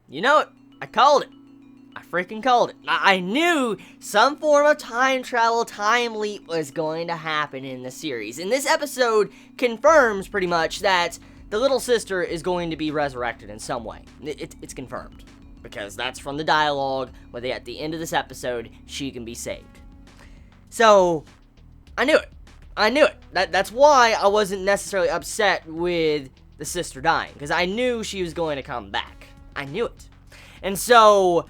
You know what? I called it. I freaking called it. I knew some form of time travel, time leap was going to happen in the series. And this episode confirms pretty much that the little sister is going to be resurrected in some way. It's confirmed. Because that's from the dialogue, where at the end of this episode, she can be saved. So, I knew it. That's why I wasn't necessarily upset with the sister dying. Because I knew she was going to come back. I knew it. And so,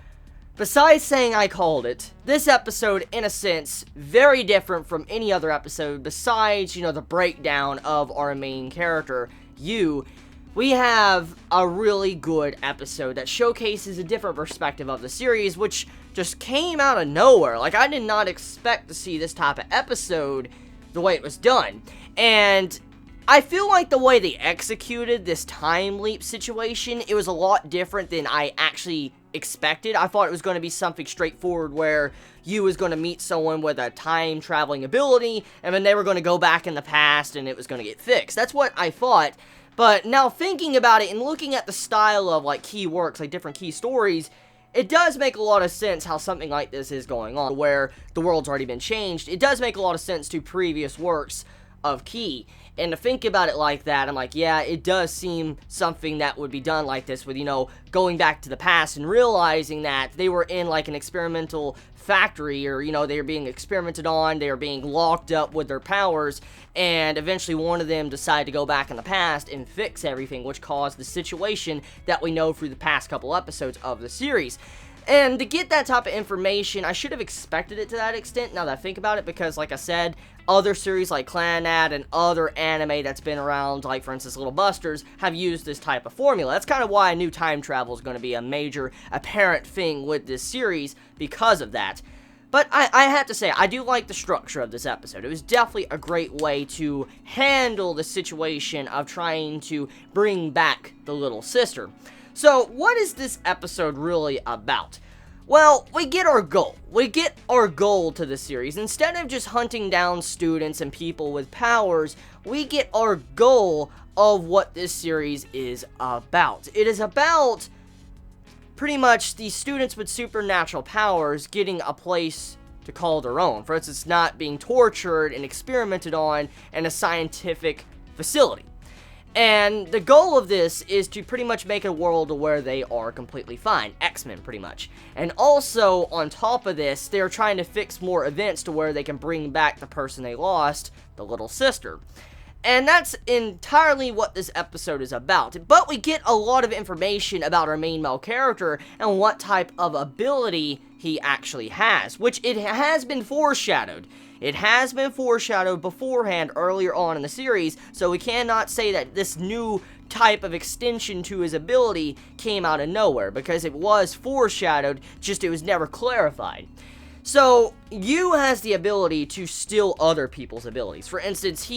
besides saying I called it, this episode, in a sense, very different from any other episode besides, the breakdown of our main character, you. We have a really good episode that showcases a different perspective of the series, which just came out of nowhere. Like, I did not expect to see this type of episode the way it was done. And I feel like the way they executed this time leap situation, it was a lot different than I actually expected. I thought it was going to be something straightforward where you was going to meet someone with a time traveling ability, and then they were going to go back in the past and it was going to get fixed. That's what I thought. But now thinking about it and looking at the style of, key works, different key stories, it does make a lot of sense how something like this is going on, where the world's already been changed. It does make a lot of sense to previous works of Key. And to think about it like that, I'm like, yeah, it does seem something that would be done like this with, going back to the past and realizing that they were in, an experimental factory, or, they were being experimented on, they were being locked up with their powers, and eventually one of them decided to go back in the past and fix everything, which caused the situation that we know through the past couple episodes of the series. And to get that type of information, I should have expected it to that extent, now that I think about it, because, like I said, other series like Clannad and other anime that's been around, like, for instance, Little Busters, have used this type of formula. That's kind of why I knew time travel is going to be a major, apparent thing with this series, because of that. But I have to say, I do like the structure of this episode. It was definitely a great way to handle the situation of trying to bring back the little sister. So, what is this episode really about? Well, we get our goal. We get our goal to the series. Instead of just hunting down students and people with powers, we get our goal of what this series is about. It is about pretty much the students with supernatural powers getting a place to call their own. For instance, not being tortured and experimented on in a scientific facility. And the goal of this is to pretty much make a world where they are completely fine. X-Men, pretty much. And also, on top of this, they're trying to fix more events to where they can bring back the person they lost, the little sister. And that's entirely what this episode is about. But we get a lot of information about our main male character and what type of ability he actually has, which it has been foreshadowed. It has been foreshadowed beforehand earlier on in the series, so we cannot say that this new type of extension to his ability came out of nowhere, because it was foreshadowed, just it was never clarified. So, Yu has the ability to steal other people's abilities. For instance,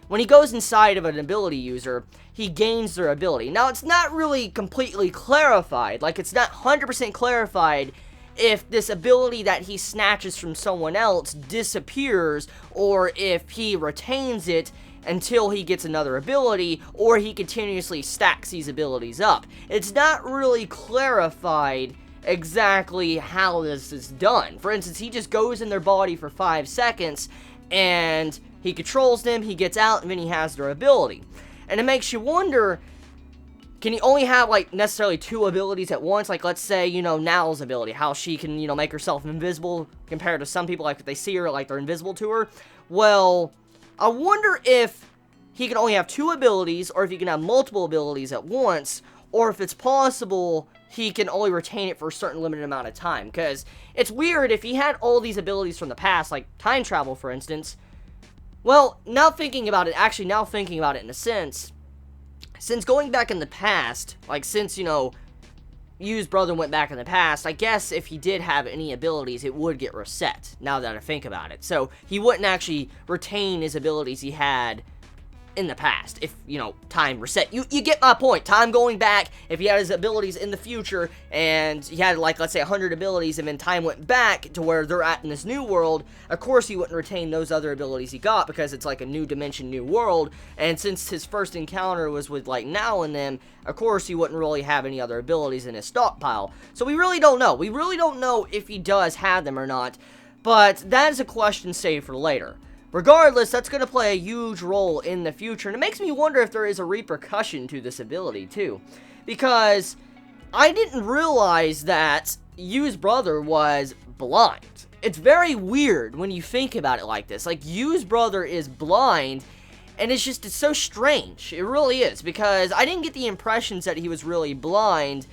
when he goes inside of an ability user, he gains their ability. Now, it's not really completely clarified, it's not 100% clarified if this ability that he snatches from someone else disappears, or if he retains it until he gets another ability, or he continuously stacks these abilities up. It's not really clarified exactly how this is done. For instance, he just goes in their body for 5 seconds, and he controls them, he gets out, and then he has their ability. And it makes you wonder, can he only have, necessarily 2 abilities at once? Let's say, Now's ability, how she can, make herself invisible, compared to some people, if they see her, they're invisible to her. Well, I wonder if he can only have 2 abilities, or if he can have multiple abilities at once, or if it's possible he can only retain it for a certain limited amount of time. Because it's weird, if he had all these abilities from the past, like time travel, for instance. Well, now thinking about it in a sense, since going back in the past, since, Yu's brother went back in the past, I guess if he did have any abilities, it would get reset, now that I think about it. So, he wouldn't actually retain his abilities he had in the past, if, you know, time reset. You get my point. Time going back, if he had his abilities in the future, and he had, like, let's say 100 abilities, and then time went back to where they're at in this new world, of course he wouldn't retain those other abilities he got, because it's like a new dimension, new world, and since his first encounter was with, like, Now and them, of course he wouldn't really have any other abilities in his stockpile. So we really don't know. We really don't know if he does have them or not, but that is a question saved for later. Regardless, that's going to play a huge role in the future, and it makes me wonder if there is a repercussion to this ability, too. Because I didn't realize that Yu's brother was blind. It's very weird when you think about it like this. Like, Yu's brother is blind, and it's so strange. It really is, because I didn't get the impressions that he was really blind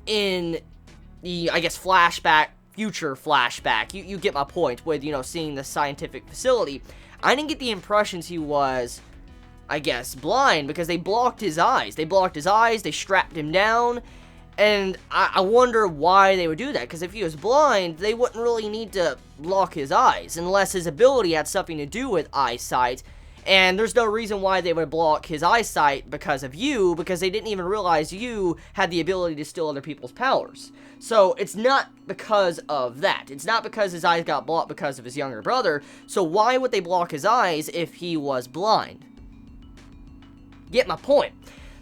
in the, I guess, future flashback. You get my point with, you know, seeing the scientific facility. I didn't get the impressions he was, I guess, blind, because they blocked his eyes. They strapped him down, and I wonder why they would do that, because if he was blind, they wouldn't really need to block his eyes, unless his ability had something to do with eyesight. And there's no reason why they would block his eyesight because of Yu, because they didn't even realize Yu had the ability to steal other people's powers. So it's not because of that. It's not because his eyes got blocked because of his younger brother. So why would they block his eyes if he was blind? Get my point.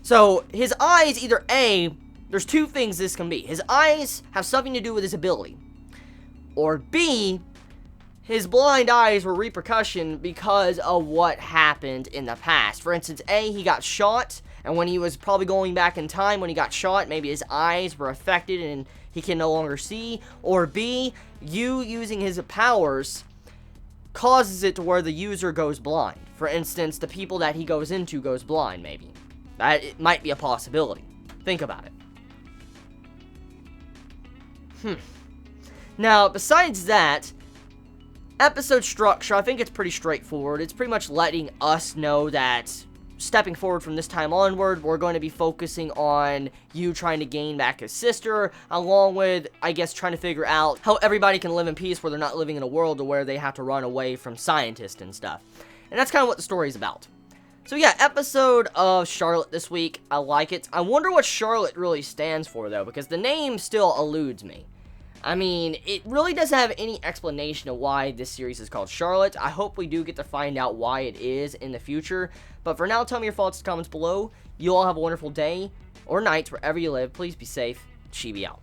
So his eyes, either A, there's two things this can be. His eyes have something to do with his ability. Or B, his blind eyes were repercussion because of what happened in the past. For instance, A, he got shot, and when he was probably going back in time when he got shot, maybe his eyes were affected and he can no longer see. Or B, Yu using his powers causes it to where the user goes blind. For instance, the people that he goes into goes blind, maybe. That it might be a possibility. Think about it. Now, besides that, episode structure, I think it's pretty straightforward. It's pretty much letting us know that stepping forward from this time onward, we're going to be focusing on Yu trying to gain back his sister, along with, I guess, trying to figure out how everybody can live in peace where they're not living in a world where they have to run away from scientists and stuff. And that's kind of what the story's about. So yeah, episode of Charlotte this week. I like it. I wonder what Charlotte really stands for, though, because the name still eludes me. I mean, it really doesn't have any explanation of why this series is called Charlotte. I hope we do get to find out why it is in the future. But for now, tell me your thoughts in the comments below. You all have a wonderful day or night wherever you live. Please be safe. Chibi out.